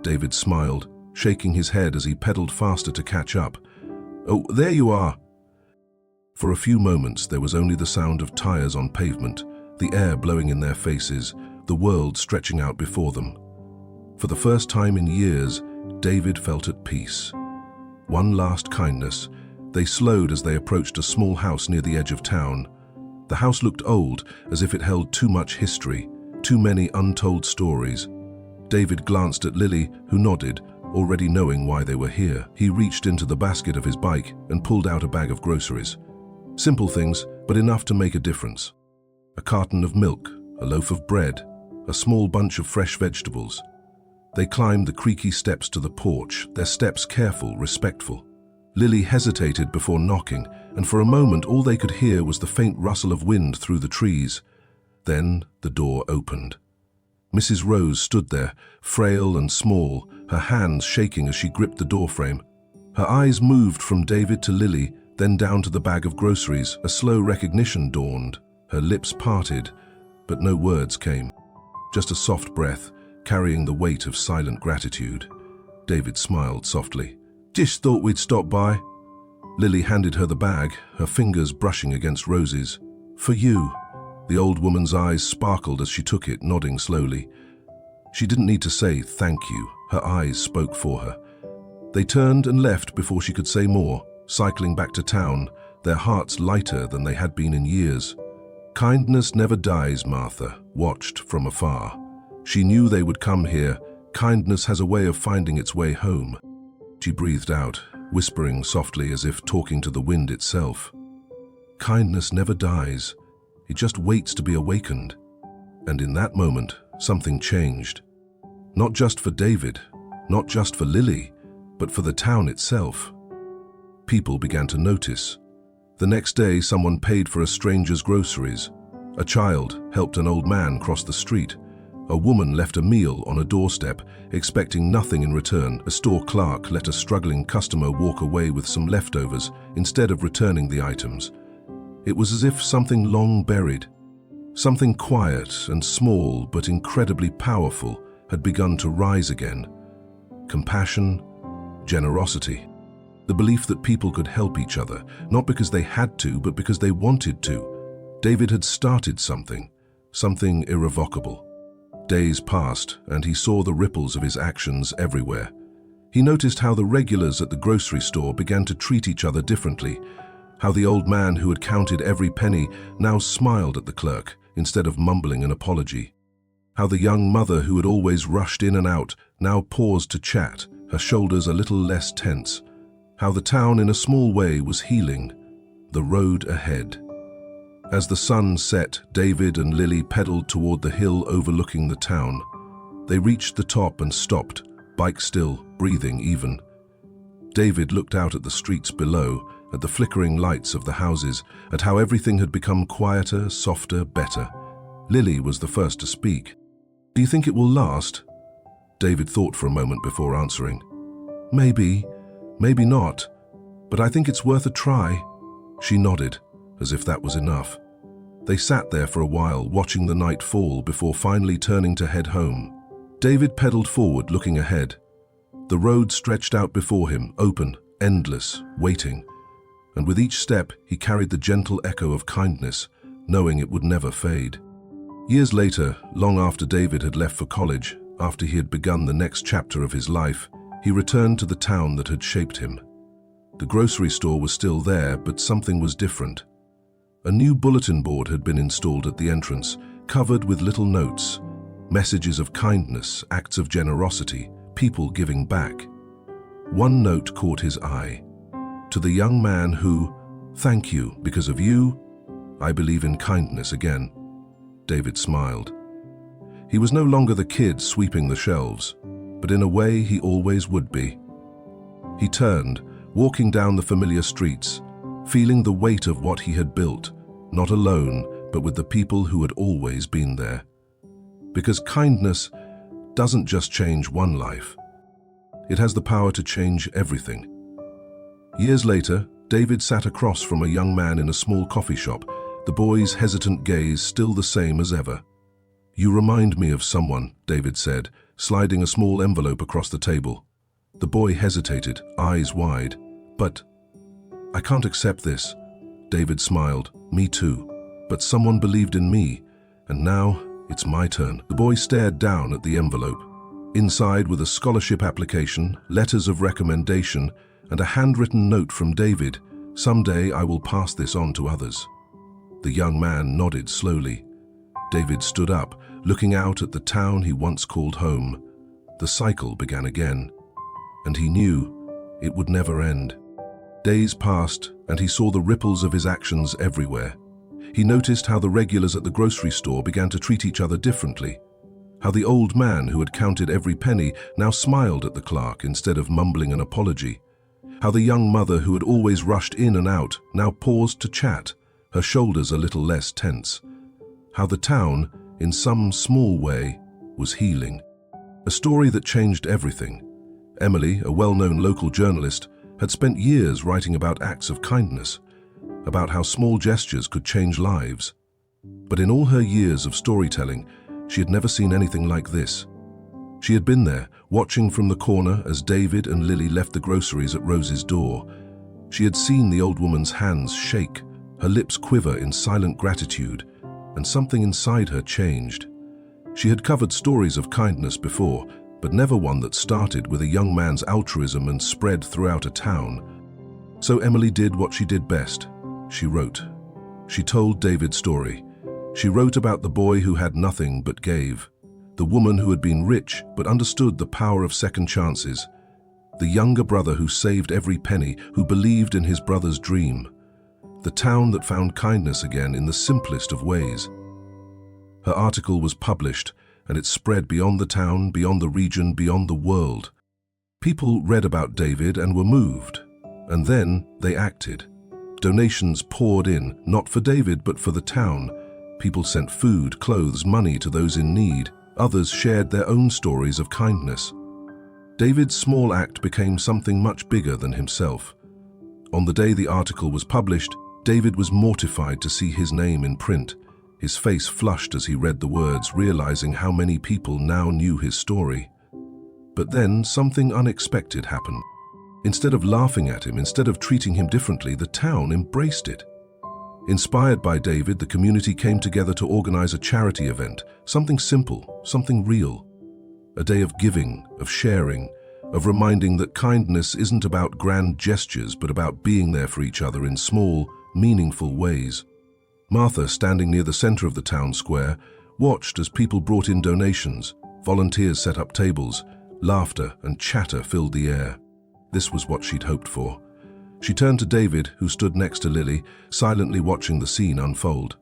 David smiled, shaking his head as he pedaled faster to catch up. "Oh, there you are." For a few moments there was only the sound of tires on pavement, the air blowing in their faces, the world stretching out before them. For the first time in years, David felt at peace. One last kindness. They slowed as they approached a small house near the edge of town. The house looked old, as if it held too much history, too many untold stories. David glanced at Lily, who nodded, already knowing why they were here. He reached into the basket of his bike and pulled out a bag of groceries. Simple things, but enough to make a difference. A carton of milk, a loaf of bread, a small bunch of fresh vegetables. They climbed the creaky steps to the porch, their steps careful, respectful. Lily hesitated before knocking, and for a moment all they could hear was the faint rustle of wind through the trees. Then the door opened. Mrs. Rose stood there, frail and small, her hands shaking as she gripped the doorframe. Her eyes moved from David to Lily, then down to the bag of groceries. A slow recognition dawned. Her lips parted, but no words came. Just a soft breath, carrying the weight of silent gratitude. David smiled softly. "Just thought we'd stop by." Lily handed her the bag, her fingers brushing against Rose's. "For you." The old woman's eyes sparkled as she took it, nodding slowly. She didn't need to say thank you. Her eyes spoke for her. They turned and left before she could say more, cycling back to town, their hearts lighter than they had been in years. Kindness never dies, Martha watched from afar. She knew they would come here. Kindness has a way of finding its way home. She breathed out, whispering softly as if talking to the wind itself. Kindness never dies. It just waits to be awakened. And in that moment, something changed. Not just for David, not just for Lily, but for the town itself. People began to notice. The next day, someone paid for a stranger's groceries. A child helped an old man cross the street. A woman left a meal on a doorstep, expecting nothing in return. A store clerk let a struggling customer walk away with some leftovers instead of returning the items. It was as if something long buried, something quiet and small but incredibly powerful, had begun to rise again. Compassion, generosity. The belief that people could help each other, not because they had to, but because they wanted to. David had started something irrevocable. Days passed, and he saw the ripples of his actions everywhere. He noticed how the regulars at the grocery store began to treat each other differently, how the old man who had counted every penny now smiled at the clerk instead of mumbling an apology, how the young mother who had always rushed in and out now paused to chat, her shoulders a little less tense, how the town in a small way was healing, the road ahead. As the sun set, David and Lily pedaled toward the hill overlooking the town. They reached the top and stopped, bike still, breathing even. David looked out at the streets below, at the flickering lights of the houses, at how everything had become quieter, softer, better. Lily was the first to speak. "Do you think it will last?" David thought for a moment before answering. Maybe not, but I think it's worth a try." She nodded, as if that was enough. They sat there for a while, watching the night fall before finally turning to head home. David pedaled forward, looking ahead. The road stretched out before him, open, endless, waiting. And with each step, he carried the gentle echo of kindness, knowing it would never fade. Years later, long after David had left for college, after he had begun the next chapter of his life, he returned to the town that had shaped him. The grocery store was still there, but something was different. A new bulletin board had been installed at the entrance, covered with little notes, messages of kindness, acts of generosity, people giving back. One note caught his eye. To the young man who, "Thank you, because of you, I believe in kindness again." David smiled. He was no longer the kid sweeping the shelves, but in a way he always would be. He turned, walking down the familiar streets, feeling the weight of what he had built, not alone, but with the people who had always been there. Because kindness doesn't just change one life. It has the power to change everything. Years later, David sat across from a young man in a small coffee shop, the boy's hesitant gaze still the same as ever. "You remind me of someone," David said, sliding a small envelope across the table. The boy hesitated, eyes wide. "But I can't accept this." David smiled. "Me too. But someone believed in me, and now it's my turn." The boy stared down at the envelope. Inside were a scholarship application, letters of recommendation, and a handwritten note from David, "Someday I will pass this on to others." The young man nodded slowly. David stood up, looking out at the town he once called home. The cycle began again, and he knew it would never end. Days passed, and he saw the ripples of his actions everywhere. He noticed how the regulars at the grocery store began to treat each other differently, how the old man who had counted every penny now smiled at the clerk instead of mumbling an apology, how the young mother who had always rushed in and out now paused to chat, her shoulders a little less tense, how the town, in some small way, was healing. A story that changed everything. Emily, a well-known local journalist, had spent years writing about acts of kindness, about how small gestures could change lives. But in all her years of storytelling, she had never seen anything like this. She had been there, watching from the corner as David and Lily left the groceries at Rose's door. She had seen the old woman's hands shake, her lips quiver in silent gratitude, and something inside her changed. She had covered stories of kindness before, but never one that started with a young man's altruism and spread throughout a town. So Emily did what she did best. She wrote. She told David's story. She wrote about the boy who had nothing but gave, the woman who had been rich but understood the power of second chances, the younger brother who saved every penny, who believed in his brother's dream, the town that found kindness again in the simplest of ways. Her article was published, and it spread beyond the town, beyond the region, beyond the world. People read about David and were moved, and then they acted. Donations poured in, not for David but for the town. People sent food, clothes, money to those in need. Others shared their own stories of kindness. David's small act became something much bigger than himself. On the day the article was published, David was mortified to see his name in print. His face flushed as he read the words, realizing how many people now knew his story. But then something unexpected happened. Instead of laughing at him, instead of treating him differently, the town embraced it. Inspired by David, the community came together to organize a charity event, something simple, something real. A day of giving, of sharing, of reminding that kindness isn't about grand gestures but about being there for each other in small, meaningful ways. Martha, standing near the center of the town square, watched as people brought in donations, volunteers set up tables, laughter and chatter filled the air. This was what she'd hoped for. She turned to David, who stood next to Lily, silently watching the scene unfold.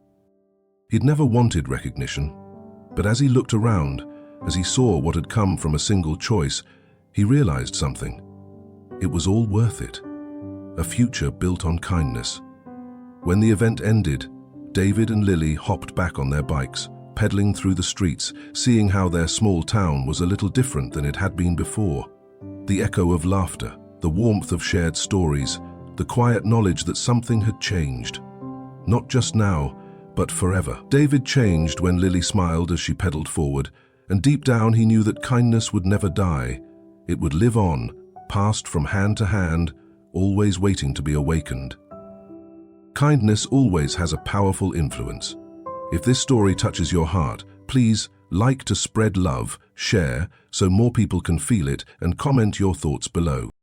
He'd never wanted recognition, but as he looked around, as he saw what had come from a single choice, he realized something. It was all worth it. A future built on kindness. When the event ended, David and Lily hopped back on their bikes, pedaling through the streets, seeing how their small town was a little different than it had been before. The echo of laughter, the warmth of shared stories, the quiet knowledge that something had changed. Not just now, but forever. David changed when Lily smiled as she pedaled forward, and deep down he knew that kindness would never die. It would live on, passed from hand to hand, always waiting to be awakened. Kindness always has a powerful influence. If this story touches your heart, please like to spread love, share, so more people can feel it, and comment your thoughts below.